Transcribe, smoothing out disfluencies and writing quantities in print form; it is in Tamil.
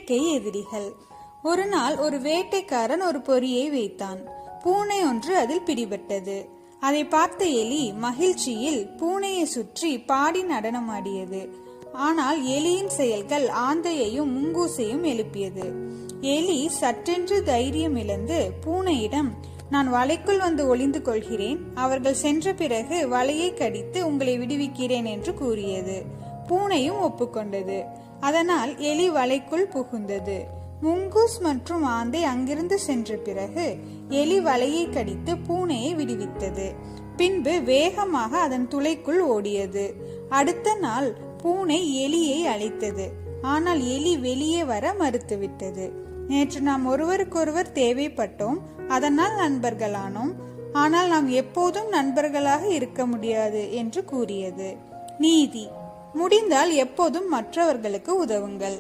இயற்கை எதிரிகள். ஒரு நாள் ஒரு வேட்டைக்காரன் ஒரு பொறியை வைத்தான். பூனை ஒன்று அதில் பிடிபட்டது. அதை பார்த்த எலி மகிழ்ச்சியில் பூனையை சுற்றி பாடி நடனமாடியது. ஆனால் எலியின் செயல்கள் ஆந்தையையும் முங்கூசையும் எழுப்பியது. எலி சற்றென்று தைரியம் இழந்து பூனையிடம், நான் வலைக்குள் வந்து ஒளிந்து கொள்கிறேன், அவர்கள் சென்ற பிறகு வலையை கடித்து உங்களை விடுவிக்கிறேன் என்று கூறியது. பூனையும் ஒப்புக்கொண்டது. அதனால் எலி வலைக்குள் புகுந்தது. முங்கூஸ் மற்றும் ஆந்தை அங்கிருந்து சென்ற பிறகு எலி வலையை கடித்து பூனையை விடுவித்தது. பின்பு வேகமாக அதன் துளைக்குள் ஓடியது. அடுத்த நாள் பூனை எலியை அழைத்தது. ஆனால் எலி வெளியே வர மறுத்துவிட்டது. நேற்று நாம் ஒருவருக்கொருவர் தேவைப்பட்டோம், அதனால் நண்பர்களானோம். ஆனால் நாம் எப்போதும் நண்பர்களாக இருக்க முடியாது என்று கூறியது. நீதி: முடிந்தால் எப்போதும் மற்றவர்களுக்கு உதவுங்கள்.